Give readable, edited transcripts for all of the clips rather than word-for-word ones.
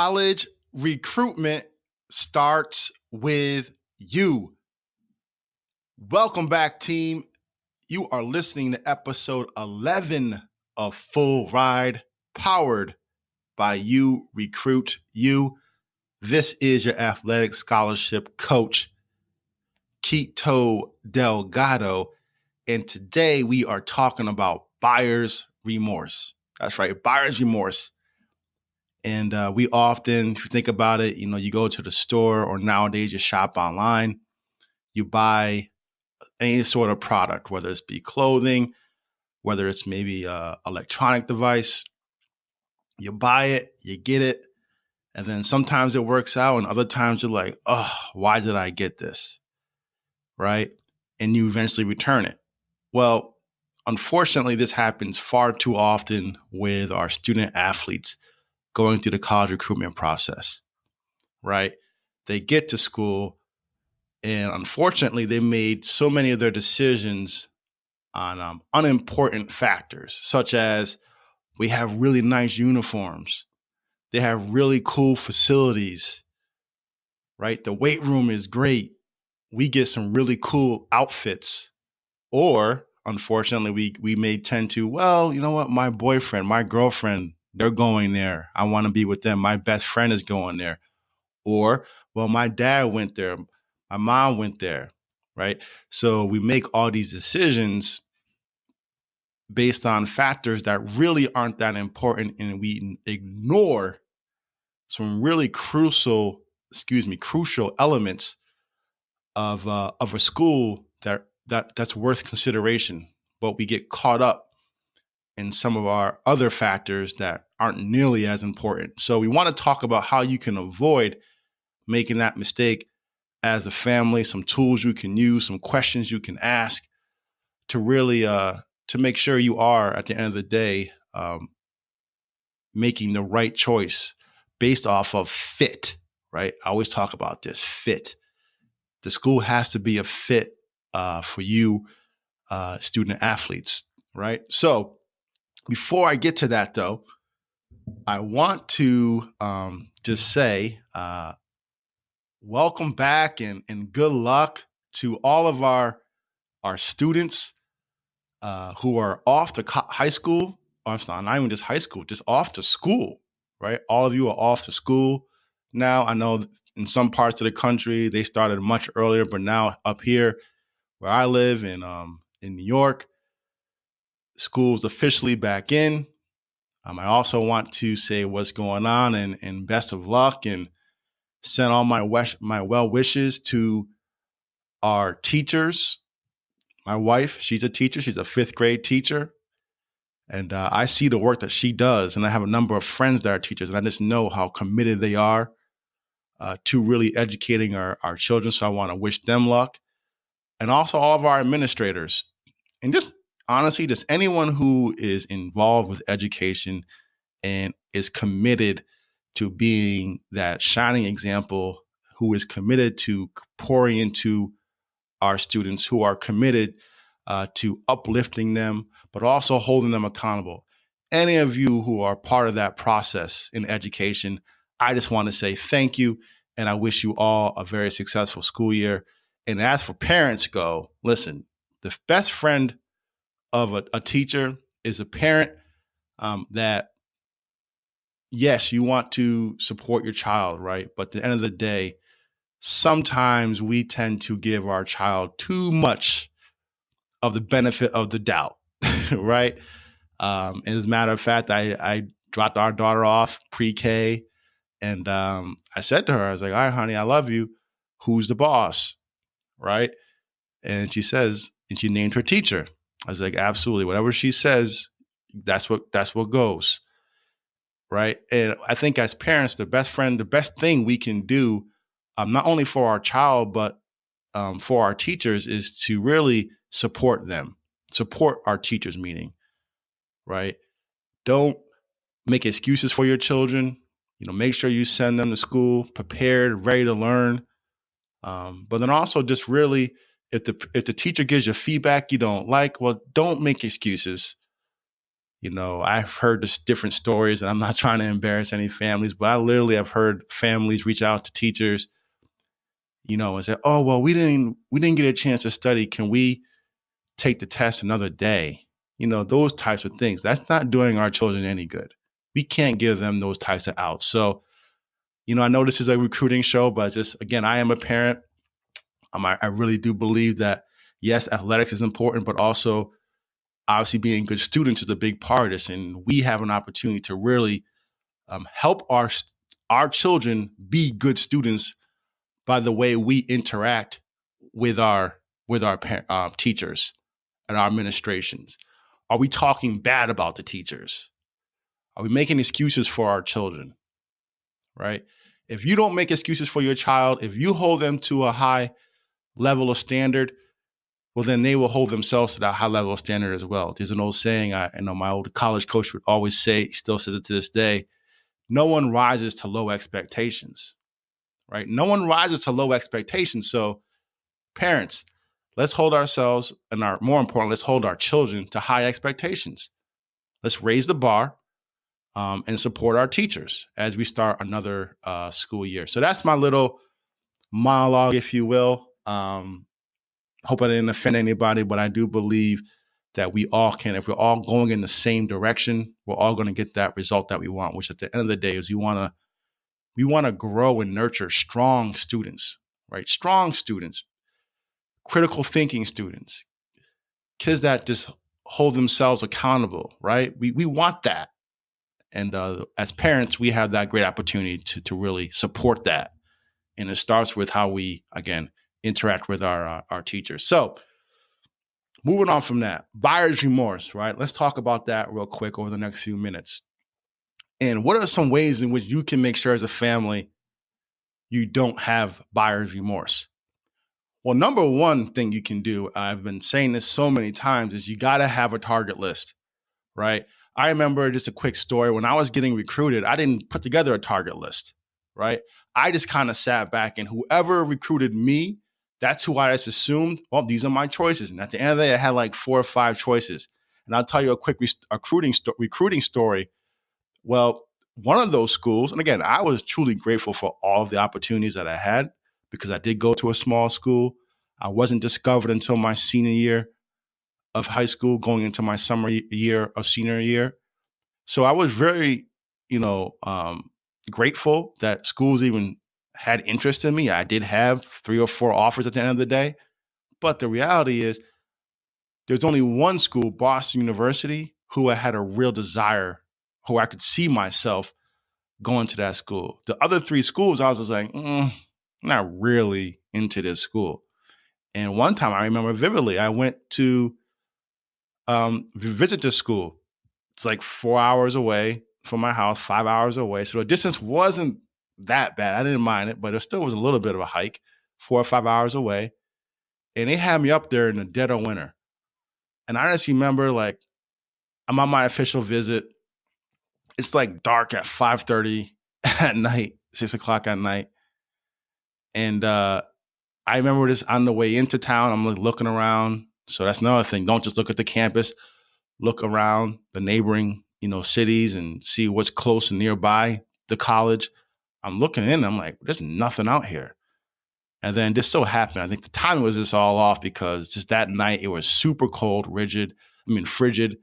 College recruitment starts with you. Welcome back, team. You are listening to episode 11 of Full Ride, powered by URECRUITU. This is your athletic scholarship coach, Kito Delgado. And today we are talking about buyer's remorse. That's right, buyer's remorse. And we often, if you think about it, you go to the store or nowadays you shop online, you buy any sort of product, whether it's be clothing, whether it's maybe an electronic device. You buy it, you get it, and then sometimes it works out and other times you're like, oh, why did I get this? Right? And you eventually return it. Well, unfortunately, this happens far too often with our student athletes going through the college recruitment process, right? They get to school and unfortunately they made so many of their decisions on unimportant factors, such as we have really nice uniforms. They have really cool facilities, right? The weight room is great. We get some really cool outfits. Or unfortunately, we may tend to, well, you know what? My boyfriend, my girlfriend, they're going there. I want to be with them. My best friend is going there. Or, well, my dad went there. My mom went there, right? So we make all these decisions based on factors that really aren't that important, and we ignore some really crucial elements of a school that's worth consideration. But we get caught up in some of our other factors that aren't nearly as important. So we want to talk about how you can avoid making that mistake as a family, some tools you can use, some questions you can ask to really to make sure you are, at the end of the day, making the right choice based off of fit, right? I always talk about this, fit. The school has to be a fit for you student athletes, right? So before I get to that, though, I want to just say welcome back and good luck to all of our students who are off to high school. Or not even just high school, just off to school, right? All of you are off to school now. I know in some parts of the country, they started much earlier, but now up here where I live in New York, school's officially back in. I also want to say what's going on and best of luck and send all my well wishes to our teachers. My wife, she's a teacher. She's a 5th grade teacher. And I see the work that she does. And I have a number of friends that are teachers. And I just know how committed they are to really educating our children. So I want to wish them luck. And also all of our administrators. And just honestly, just anyone who is involved with education and is committed to being that shining example, who is committed to pouring into our students, who are committed to uplifting them, but also holding them accountable. Any of you who are part of that process in education, I just want to say thank you, and I wish you all a very successful school year. And as for parents go, listen, the best friend of a teacher is a parent that, yes, you want to support your child, right? But at the end of the day, sometimes we tend to give our child too much of the benefit of the doubt, right? And as a matter of fact, I dropped our daughter off pre-K, and I said to her, I was like, all right, honey, I love you. Who's the boss, right? And she says, and she named her teacher. I was like, absolutely. Whatever she says, that's what goes, right? And I think as parents, the best thing we can do, not only for our child, but for our teachers, is to really support them, support our teachers, meaning, right? Don't make excuses for your children. Make sure you send them to school prepared, ready to learn. But then also just really, if the teacher gives you feedback you don't like, well, don't make excuses. I've heard this different stories, and I'm not trying to embarrass any families, but I literally have heard families reach out to teachers, and say, "Oh, well, we didn't get a chance to study. Can we take the test another day?" Those types of things. That's not doing our children any good. We can't give them those types of outs. So, I know this is a recruiting show, but just again, I am a parent. I really do believe that yes, athletics is important, but also obviously being good students is a big part of this, and we have an opportunity to really help our children be good students by the way we interact with our teachers and our administrations. Are we talking bad about the teachers? Are we making excuses for our children? Right? If you don't make excuses for your child, if you hold them to a high level of standard, well, then they will hold themselves to that high level of standard as well. There's an old saying, I know my old college coach would always say, he still says it to this day, no one rises to low expectations, right? No one rises to low expectations. So parents, let's hold ourselves and more important, let's hold our children to high expectations. Let's raise the bar and support our teachers as we start another school year. So that's my little monologue, if you will. Hope I didn't offend anybody, but I do believe that we all can, if we're all going in the same direction, we're all going to get that result that we want, which at the end of the day is we want to grow and nurture strong students, right? Strong students, critical thinking students, kids that just hold themselves accountable, right? We want that. And as parents, we have that great opportunity to really support that. And it starts with how we, again, interact with our teachers. So moving on from that, buyer's remorse, right? Let's talk about that real quick over the next few minutes. And what are some ways in which you can make sure as a family you don't have buyer's remorse? Well, number one thing you can do, I've been saying this so many times, is you got to have a target list, right? I remember just a quick story. When I was getting recruited, I didn't put together a target list, right? I just kind of sat back and whoever recruited me, that's who I just assumed, well, these are my choices. And at the end of the day, I had like 4 or 5 choices. And I'll tell you a quick recruiting story. Well, one of those schools, and again, I was truly grateful for all of the opportunities that I had because I did go to a small school. I wasn't discovered until my senior year of high school, going into my summer year of senior year. So I was very, grateful that schools even had interest in me. I did have 3 or 4 offers at the end of the day. But the reality is there's only one school, Boston University, who I had a real desire, who I could see myself going to that school. The other 3 schools, I was just like, not really into this school. And one time I remember vividly, I went to visit this school. It's like 4 hours away from my house, 5 hours away. So the distance wasn't that bad. I didn't mind it, but it still was a little bit of a hike, 4 or 5 hours away. And they had me up there in the dead of winter. And I just remember, like, I'm on my official visit. It's like dark at 5:30 at night, 6 o'clock at night. And I remember just on the way into town, I'm like looking around. So that's another thing. Don't just look at the campus. Look around the neighboring, cities and see what's close and nearby the college. I'm looking in, I'm like, there's nothing out here. And then just so happened, I think the timing was just all off because just that night it was super cold, frigid.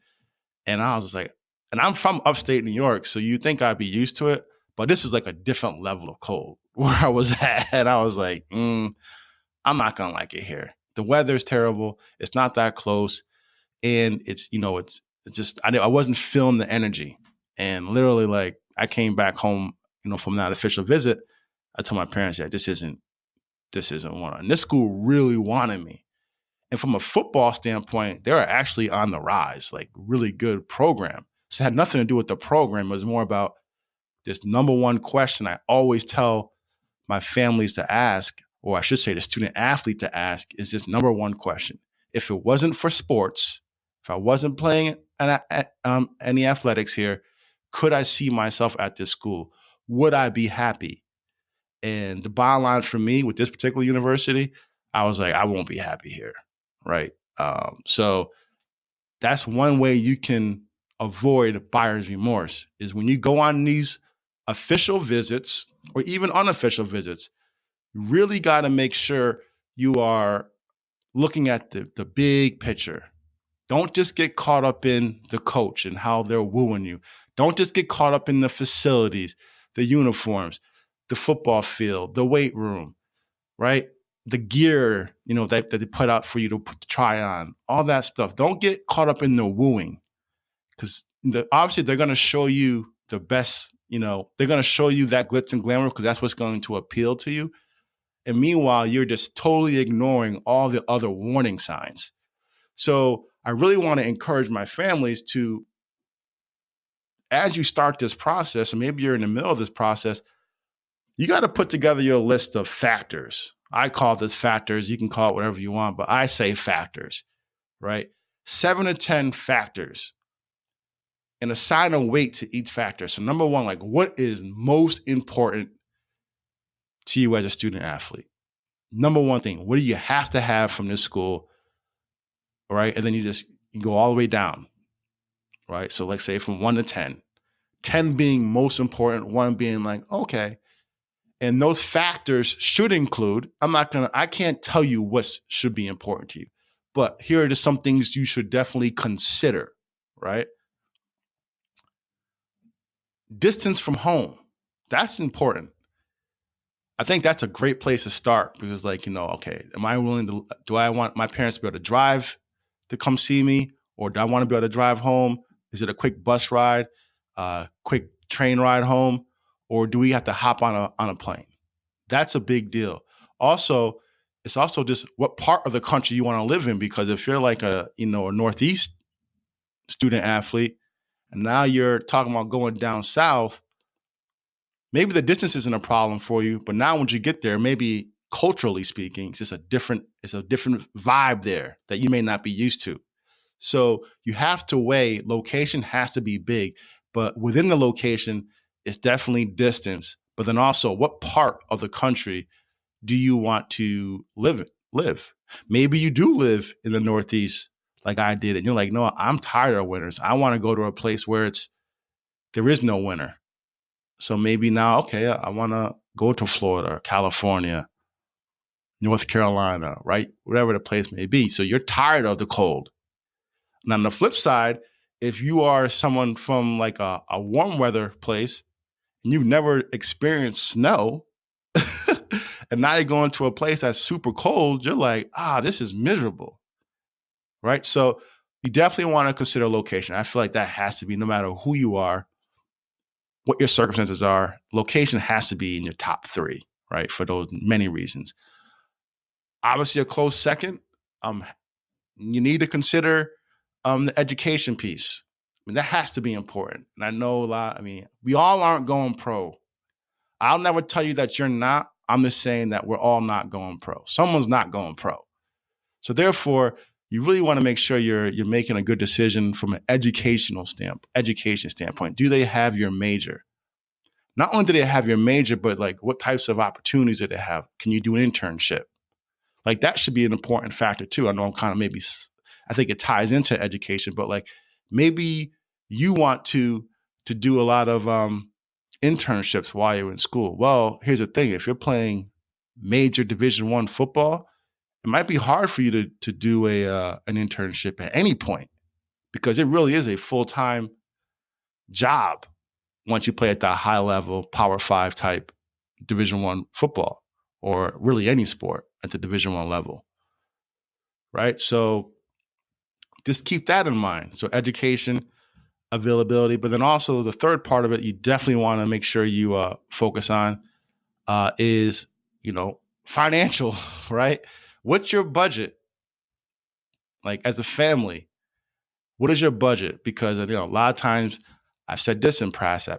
And I was just like, and I'm from upstate New York, so you'd think I'd be used to it, but this was like a different level of cold where I was at. And I was like, I'm not gonna like it here. The weather's terrible. It's not that close. And it's just, I wasn't feeling the energy. And literally, like, I came back home, from that official visit. I told my parents that this isn't one. And this school really wanted me. And from a football standpoint, they were actually on the rise, like really good program. So it had nothing to do with the program. It was more about this number one question I always tell my families to ask, or I should say the student athlete to ask, is this number one question. If it wasn't for sports, if I wasn't playing any athletics here, could I see myself at this school? Would I be happy? And the bottom line for me with this particular university, I was like, I won't be happy here, right? So that's one way you can avoid buyer's remorse is when you go on these official visits or even unofficial visits, you really got to make sure you are looking at the big picture. Don't just get caught up in the coach and how they're wooing you. Don't just get caught up in the facilities, the uniforms, the football field, the weight room, right? The gear, that they put out for you to try on, all that stuff. Don't get caught up in the wooing, because obviously they're going to show you the best, they're going to show you that glitz and glamour because that's what's going to appeal to you. And meanwhile, you're just totally ignoring all the other warning signs. So I really want to encourage my families to, as you start this process, and maybe you're in the middle of this process, you got to put together your list of factors. I call this factors. You can call it whatever you want, but I say factors, right? 7 to 10 factors, and assign a weight to each factor. So number one, like, what is most important to you as a student athlete? Number one thing, what do you have to have from this school? Right. And then you go all the way down. Right. So let's say from 1 to 10, 10 being most important, 1 being like, okay. And those factors should include, I can't tell you what should be important to you, but here are just some things you should definitely consider. Right. Distance from home. That's important. I think that's a great place to start because, okay, do I want my parents to be able to drive to come see me, or do I want to be able to drive home? Is it a quick bus ride, quick train ride home, or do we have to hop on a plane? That's a big deal. Also, it's also just what part of the country you want to live in, because if you're like a Northeast student athlete and now you're talking about going down south, maybe the distance isn't a problem for you, but now once you get there, maybe culturally speaking, it's a different vibe there that you may not be used to. So you have to weigh, location has to be big, but within the location, it's definitely distance. But then also, what part of the country do you want to live? Maybe you do live in the Northeast like I did, and you're like, no, I'm tired of winters. I want to go to a place where there is no winter. So maybe now, okay, I want to go to Florida, California, North Carolina, right? Whatever the place may be. So you're tired of the cold. And on the flip side, if you are someone from like a warm weather place and you've never experienced snow, and now you're going to a place that's super cold, you're like, this is miserable, right? So you definitely want to consider location. I feel like that has to be, no matter who you are, what your circumstances are, location has to be in your top 3, right? For those many reasons. Obviously, a close second, you need to consider the education piece. That has to be important. And I know we all aren't going pro. I'll never tell you that you're not. I'm just saying that we're all not going pro. Someone's not going pro. So therefore, you really want to make sure you're making a good decision from an education standpoint. Do they have your major? Not only do they have your major, but like what types of opportunities do they have? Can you do an internship? Like that should be an important factor too. I know I think it ties into education, but like maybe you want to do a lot of internships while you're in school. Well, here's the thing. If you're playing major Division I football, it might be hard for you to do an internship at any point, because it really is a full-time job once you play at that high level Power 5 type Division I football, or really any sport at the Division I level, right? So just keep that in mind. So education, availability, but then also the third part of it you definitely want to make sure you focus on is, financial, right? What's your budget? Like as a family, what is your budget? Because a lot of times, I've said this in past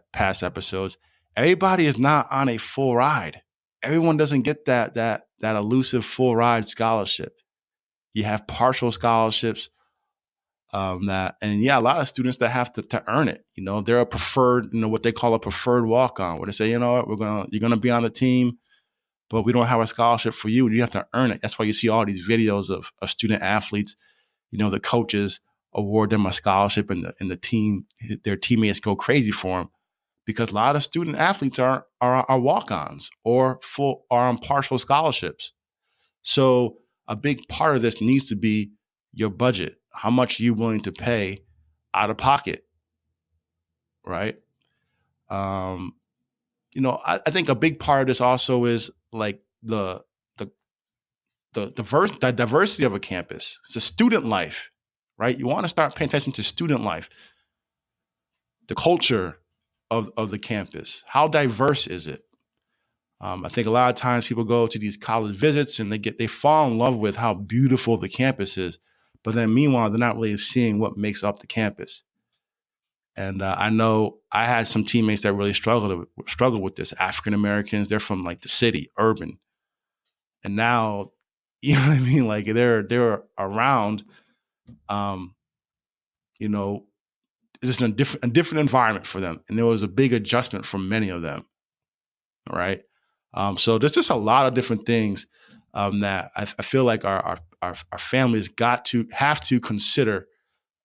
episodes, everybody is not on a full ride. Everyone doesn't get that elusive full ride scholarship. You have partial scholarships, a lot of students that have to earn it. They're a preferred, what they call a preferred walk-on, where they say, you know what, you're gonna be on the team, but we don't have a scholarship for you, and you have to earn it. That's why you see all these videos of student athletes, the coaches award them a scholarship, and the team, their teammates go crazy for them, because a lot of student athletes are walk-ons or are on partial scholarships. So a big part of this needs to be your budget. How much are you willing to pay out of pocket, right? I think a big part of this also is like the diversity of a campus. It's a student life, right? You want to start paying attention to student life, the culture of the campus. How diverse is it? I think a lot of times people go to these college visits and they fall in love with how beautiful the campus is, but then meanwhile they're not really seeing what makes up the campus. And I know I had some teammates that really struggled with this. African Americans, they're from like the city, urban, and now, you know what I mean? Like they're around, you know, it's just a different environment for them, and there was a big adjustment for many of them. All right. So there's just a lot of different things that I feel like our families have to consider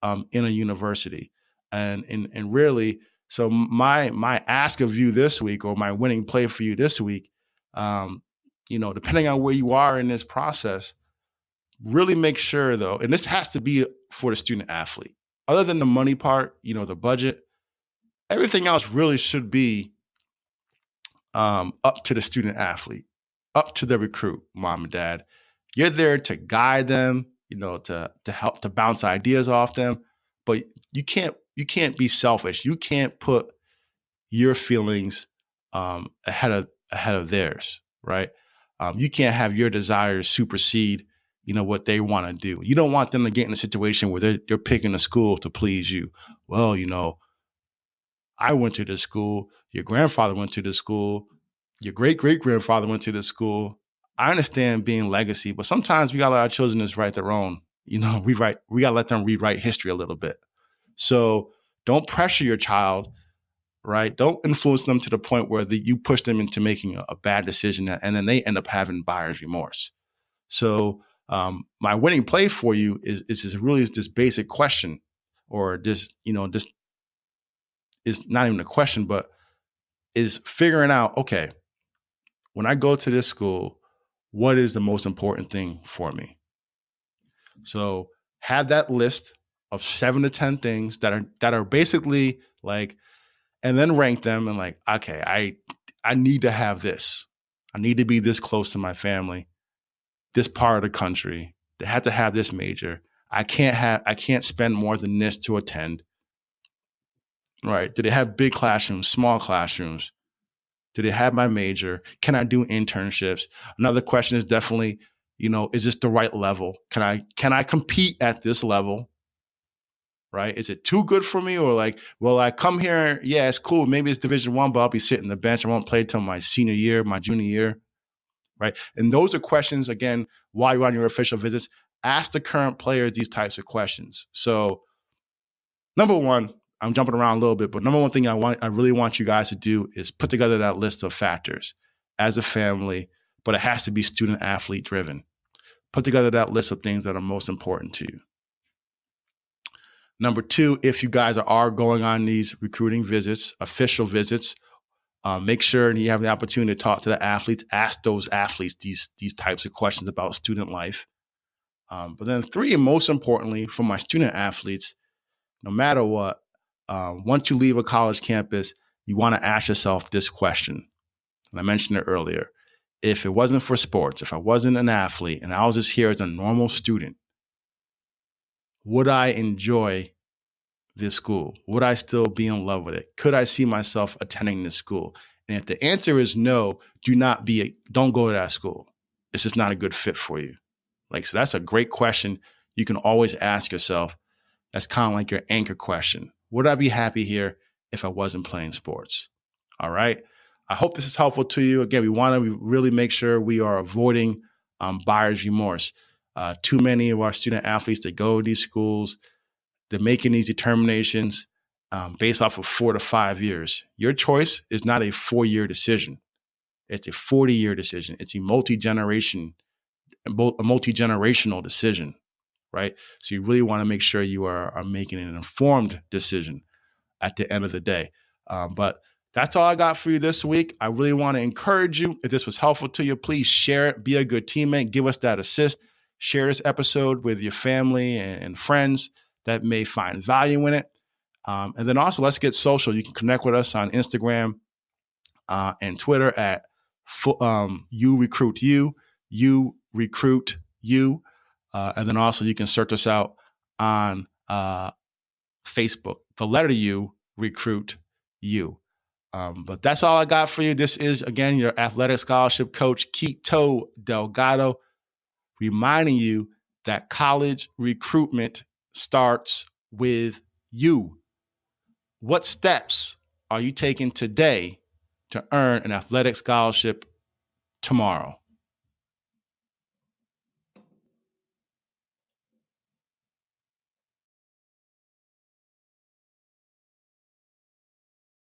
in a university, and really. So my ask of you this week, or my winning play for you this week, depending on where you are in this process, really make sure though, and this has to be for the student athlete. Other than the money part, the budget, everything else really should be up to the student athlete, up to the recruit, mom and dad. You're there to guide them, to help to bounce ideas off them, but you can't be selfish. You can't put your feelings ahead of theirs, right? You can't have your desires supersede, what they want to do. You don't want them to get in a situation where they're picking a school to please you. Well, I went to this school. Your grandfather went to this school. Your great-great-grandfather went to this school. I understand being legacy, but sometimes we got to let our children just write their own. We got to let them rewrite history a little bit. So don't pressure your child, right? Don't influence them to the point where you push them into making a bad decision, and then they end up having buyer's remorse. So my winning play for you is this basic question, or this is not even a question, but is figuring out, okay, when I go to this school, what is the most important thing for me? So have that list of 7 to 10 things that are basically like, and then rank them and like, okay, I need to have this. I need to be this close to my family, this part of the country. They have to have this major. I can't spend more than this to attend. Right? Do they have big classrooms, small classrooms? Do they have my major? Can I do internships? Another question is definitely, is this the right level? Can I compete at this level? Right? Is it too good for me? Or like, well, I come here, yeah, it's cool. Maybe it's Division I, but I'll be sitting the bench. I won't play till my senior year, my junior year. Right? And those are questions, again, while you're on your official visits, ask the current players these types of questions. So number one, I'm jumping around a little bit, but number one thing I really want you guys to do is put together that list of factors as a family, but it has to be student athlete driven. Put together that list of things that are most important to you. Number two, if you guys are going on these recruiting visits, official visits, make sure you have the opportunity to talk to the athletes, ask those athletes these types of questions about student life. But then three, and most importantly, for my student athletes, no matter what, once you leave a college campus, you want to ask yourself this question. And I mentioned it earlier. If it wasn't for sports, if I wasn't an athlete and I was just here as a normal student, would I enjoy this school? Would I still be in love with it? Could I see myself attending this school? And if the answer is no, don't go to that school. It's just not a good fit for you. So that's a great question you can always ask yourself. That's kind of like your anchor question. Would I be happy here if I wasn't playing sports? All right. I hope this is helpful to you. Again, we want to really make sure we are avoiding buyer's remorse. Too many of our student athletes that go to these schools, they're making these determinations based off of 4 to 5 years. Your choice is not a 4-year decision. It's a 40-year decision. It's a multi-generational decision, right? So you really want to make sure you are making an informed decision at the end of the day. But that's all I got for you this week. I really want to encourage you. If this was helpful to you, please share it. Be a good teammate. Give us that assist. Share this episode with your family and friends that may find value in it. And then also, let's get social. You can connect with us on Instagram and Twitter at URECRUITU, URECRUITU. And then also, you can search us out on Facebook. The letter U, Recruit U. But that's all I got for you. This is, again, your athletic scholarship coach, Kito Delgado, reminding you that college recruitment starts with you. What steps are you taking today to earn an athletic scholarship tomorrow?